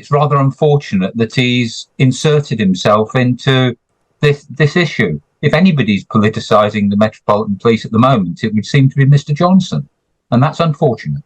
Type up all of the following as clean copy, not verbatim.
it's rather unfortunate that he's inserted himself into this issue. If anybody's politicising the Metropolitan Police at the moment, it would seem to be Mr. Johnson, and that's unfortunate.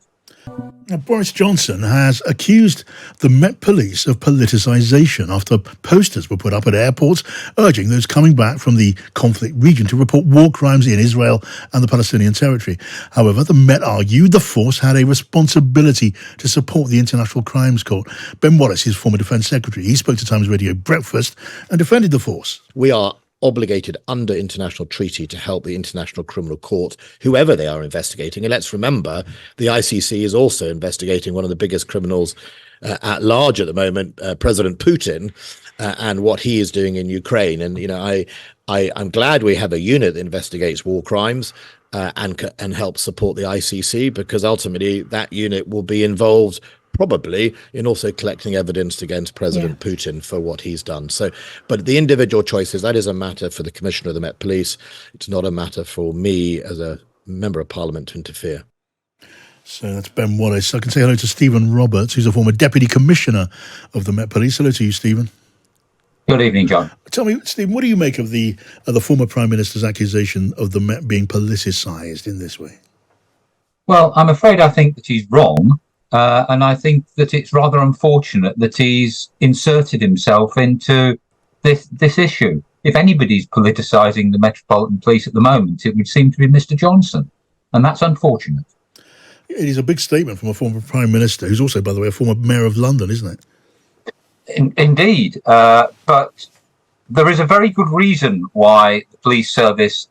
Now, Boris Johnson has accused the Met Police of politicisation after posters were put up at airports urging those coming back from the conflict region to report war crimes in Israel and the Palestinian territory. However, the Met argued the force had a responsibility to support the International Crimes Court. Ben Wallace, his former Defence Secretary, he spoke to Times Radio Breakfast and defended the force. We are obligated under international treaty to help the International Criminal Court, whoever they are investigating. And let's remember, the ICC is also investigating one of the biggest criminals at large at the moment, President Putin, and what he is doing in Ukraine. And, you know, I'm glad we have a unit that investigates war crimes and helps support the ICC, because ultimately that unit will be involved probably in also collecting evidence against President Putin for what he's done. So, but the individual choices, that is a matter for the Commissioner of the Met Police. It's not a matter for me as a Member of Parliament to interfere. So that's Ben Wallace. I can say hello to Stephen Roberts, who's a former Deputy Commissioner of the Met Police. Hello to you, Stephen. Good evening, John. Tell me, Stephen, what do you make of the former Prime Minister's accusation of the Met being politicised in this way? Well, I'm afraid I think that he's wrong. And I think that it's rather unfortunate that he's inserted himself into this issue. If anybody's politicising the Metropolitan Police at the moment, it would seem to be Mr. Johnson, and that's unfortunate. It is a big statement from a former Prime Minister, who's also, by the way, a former Mayor of London, isn't it? Indeed, but there is a very good reason why the police service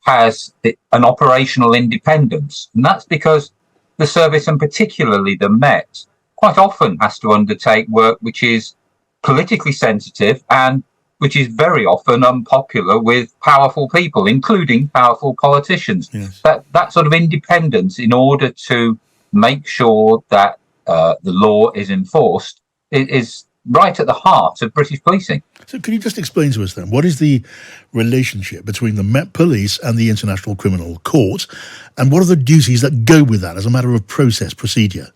has an operational independence, and that's because the service, and particularly the Met, quite often has to undertake work which is politically sensitive and which is very often unpopular with powerful people, including powerful politicians. Yes. That sort of independence in order to make sure that the law is enforced is right at the heart of British policing. So can you just explain to us then, what is the relationship between the Met Police and the International Criminal Court, and what are the duties that go with that as a matter of procedure?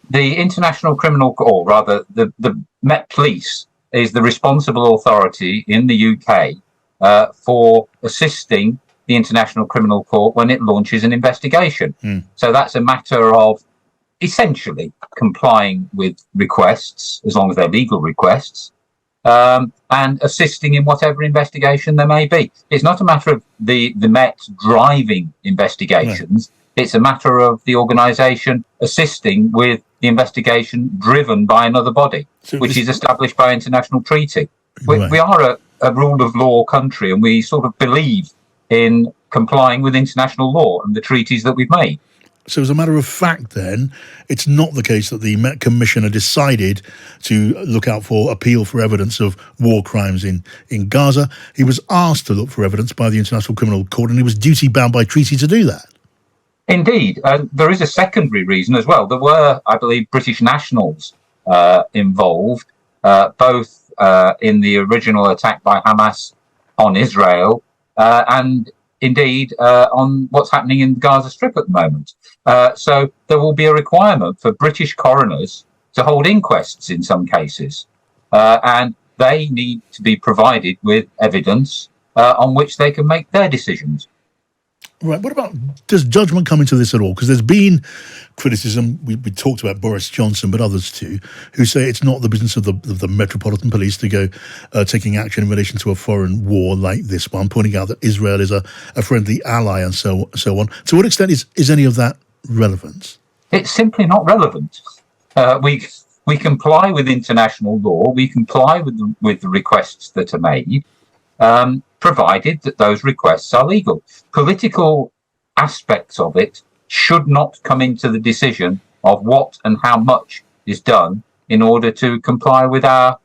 The International Criminal Court, or rather the Met Police, is the responsible authority in the UK for assisting the International Criminal Court when it launches an investigation. So that's a matter of essentially complying with requests, as long as they're legal requests, and assisting in whatever investigation there may be. It's not a matter of the Met driving investigations. No. It's a matter of the organisation assisting with the investigation driven by another body, which is established by international treaty. We are a rule of law country, and we sort of believe in complying with international law and the treaties that we've made. So as a matter of fact, then, it's not the case that the Met Commissioner decided to look out for appeal for evidence of war crimes in Gaza. He was asked to look for evidence by the International Criminal Court, and he was duty-bound by treaty to do that. Indeed. There is a secondary reason as well. There were, I believe, British nationals involved, both in the original attack by Hamas on Israel and indeed on what's happening in the Gaza Strip at the moment. So there will be a requirement for British coroners to hold inquests in some cases, and they need to be provided with evidence on which they can make their decisions. Right. What about, does judgment come into this at all? Because there's been criticism, we talked about Boris Johnson, but others too, who say it's not the business of the Metropolitan Police to go taking action in relation to a foreign war like this one, pointing out that Israel is a friendly ally and so on. To what extent is any of that relevant? It's simply not relevant. We comply with international law. We comply with the requests that are made. Provided that those requests are legal. Political aspects of it should not come into the decision of what and how much is done in order to comply with our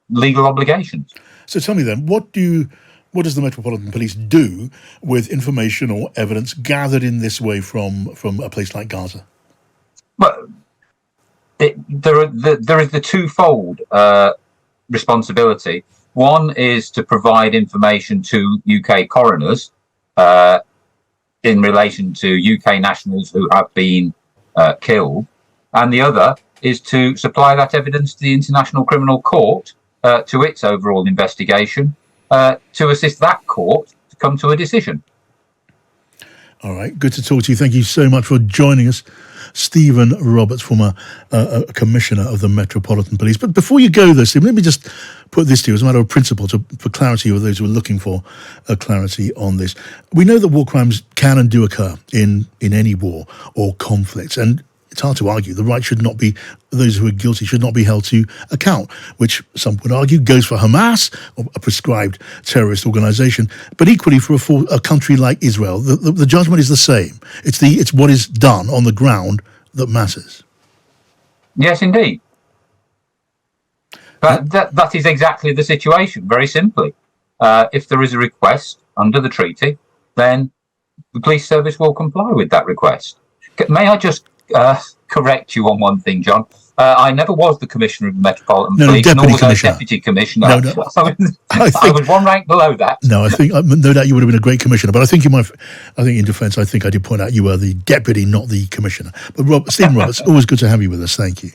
legal obligations. So tell me then, what does the Metropolitan Police do with information or evidence gathered in this way from a place like Gaza? Well, there is the twofold responsibility. One is to provide information to UK coroners in relation to UK nationals who have been killed, and the other is to supply that evidence to the International Criminal Court, to its overall investigation, to assist that court to come to a decision. All right, good to talk to you. Thank you so much for joining us, Stephen Roberts, former Commissioner of the Metropolitan Police. But before you go, though, Stephen, let me just put this to you as a matter of principle, for clarity of those who are looking for clarity on this. We know that war crimes can and do occur in any war or conflicts, and it's hard to argue the right should not be, those who are guilty should not be held to account, which some would argue goes for Hamas, or a prescribed terrorist organization, but equally for a country like Israel. The judgment is the same. It's what is done on the ground that matters. Yes, indeed. But that is exactly the situation, very simply. If there is a request under the treaty, then the police service will comply with that request. May I just correct you on one thing, John? I never was the Commissioner of the Metropolitan Police, nor was I Deputy Commissioner. I was one rank below that. No, I think no doubt you would have been a great Commissioner, but I think in defence, I think I did point out you were the Deputy, not the Commissioner. But Stephen Roberts, always good to have you with us. Thank you.